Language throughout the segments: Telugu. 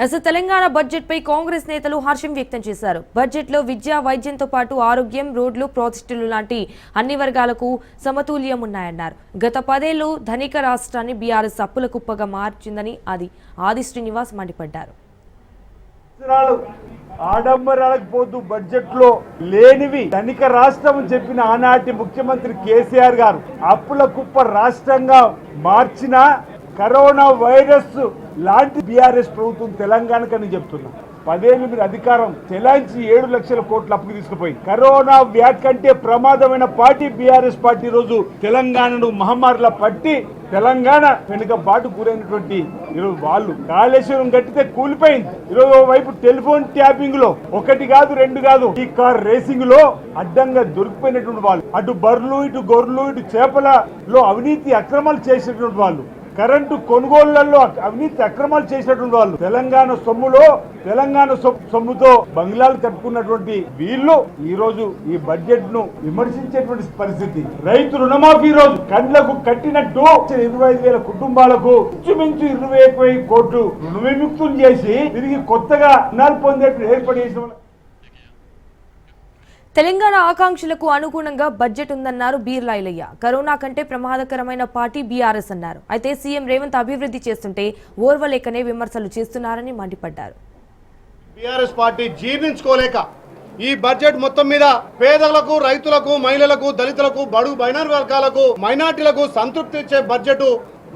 అసలు తెలంగాణ బడ్జెట్ పై కాంగ్రెస్ నేతలు హర్షం వ్యక్తం చేశారు. బడ్జెట్ లో విద్య, వైద్యంతో పాటు ఆరోగ్యం, రోడ్లు, ప్రాజెక్టులు లాంటి అన్ని వర్గాలకు సమతుల్యం ఉన్నాయన్నారు. గత 10 ఏళ్లు ధనిక రాష్ట్రాన్ని బీఆర్ఎస్ అప్పుల కుప్పగా మార్చిందని ఆది శ్రీనివాస్ మండిపడ్డారు. ఆడంబరాలకు పోతూ బడ్జెట్ లో లేనివి ధనిక రాష్ట్రం చెప్పిన ఆనాటి ముఖ్యమంత్రి కేసీఆర్ గారు అప్పుల కుప్ప రాష్ట్రంగా మార్చిన కరోనా వైరస్ లాంటి బీఆర్ఎస్ ప్రభుత్వం తెలంగాణకని చెప్తున్నా. 10 ఏళ్ళు మీరు అధికారం చెలాయించి 7 లక్షల కోట్ల అప్పుకి తీసుకుపోయి కరోనా వ్యాధి కంటే ప్రమాదమైన పార్టీ బీఆర్ఎస్ పార్టీ రోజు తెలంగాణను మహమ్మారిలా పట్టి తెలంగాణ వెనుక బాటు గురైనటువంటి ఈరోజు వాళ్ళు కాళేశ్వరం కట్టితే కూలిపోయింది. ఈరోజు వైపు టెలిఫోన్ ట్యాపింగ్ లో 1 కాదు 2 కాదు ఈ కార్ రేసింగ్ లో అడ్డంగా దొరికిపోయినటువంటి వాళ్ళు, అటు బర్రెలు, ఇటు గొర్రెలు, ఇటు చేపలలో అవినీతి అక్రమాలు చేసినటువంటి వాళ్ళు, కరెంటు కొనుగోళ్లలో అవినీతి అక్రమాలు చేసినటువంటి వాళ్ళు, తెలంగాణ సొమ్ముతో బంగ్లాలు కట్టుకున్నటువంటి వీళ్ళు ఈ రోజు ఈ బడ్జెట్ ను విమర్శించేటువంటి పరిస్థితి. రైతు రుణమాఫీ రోజు కండ్లకు కట్టినట్టు 25,000 కుటుంబాలకు ఇంచుమించు 21,000 కోట్లు రుణ విముక్తం చేసి తిరిగి కొత్తగా రుణాలు పొందేట్టు ఏర్పాటు చేసిన తెలంగాణ ఆకాంక్షలకు అనుగుణంగా బడ్జెట్ ఉందన్నారు బీర్లా ఐలయ్య. కరోనా కంటే ప్రమాదకరమైన పార్టీ బీఆర్ఎస్ అన్నారు. అయితే సీఎం రేవంత్ అభివృద్ధి చేస్తుంటే ఓర్వలేకనే విమర్శలు చేస్తున్నారని మండిపడ్డారు. బీఆర్ఎస్ పార్టీ జీర్ణించుకోలేక ఈ బడ్జెట్ మొత్తం మీద పేదలకు, రైతులకు, మహిళలకు, దళితులకు, బడుగు బైనార్ వర్గాలకు, మైనార్టీలకు సంతృప్తి ఇచ్చే బడ్జెట్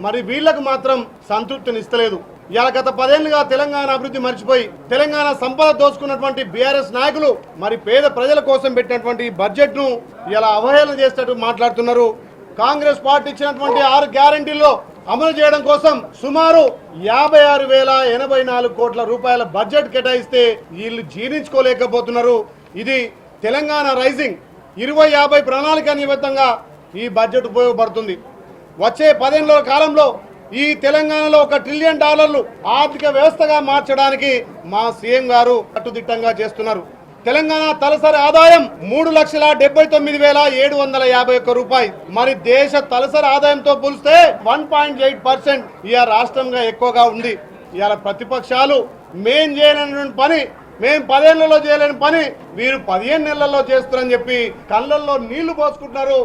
మరి వీళ్లకు మాత్రం సంతృప్తినిస్తలేదు. ఇలా గత 10 ఏళ్లుగా తెలంగాణ అభివృద్ధి మర్చిపోయి తెలంగాణ సంపద దోచుకున్నటువంటి బీఆర్ఎస్ నాయకులు మరి పేద ప్రజల కోసం పెట్టినటువంటి బడ్జెట్ ను ఇలా అవహేళన చేసేటట్టు మాట్లాడుతున్నారు. కాంగ్రెస్ పార్టీ ఇచ్చినటువంటి 6 గ్యారంటీల్లో అమలు చేయడం కోసం సుమారు 56,084 కోట్ల రూపాయల బడ్జెట్ కేటాయిస్తే వీళ్ళు జీర్ణించుకోలేకపోతున్నారు. ఇది తెలంగాణ రైజింగ్ 2050 ప్రణాళిక నిబద్ధంగా ఈ బడ్జెట్ ఉపయోగపడుతుంది. వచ్చే 10 ఏళ్ల కాలంలో ఈ తెలంగాణలో $1 ట్రిలియన్ ఆర్థిక వ్యవస్థగా మార్చడానికి మా సీఎం గారు కట్టుదిట్టంగా చేస్తున్నారు. తెలంగాణ తలసరి ఆదాయం 3,79,751 రూపాయలు. మరి దేశ తలసరి ఆదాయంతో పోలిస్తే 1.8% ఇక రాష్ట్రంగా ఎక్కువగా ఉంది. ఇవాళ ప్రతిపక్షాలు మేం చేయలేనటువంటి పని, మేము 10 ఏళ్లలో చేయలేని పని వీరు 15 నెలల్లో చేస్తారని చెప్పి కళ్ళల్లో నీళ్లు పోసుకుంటున్నారు.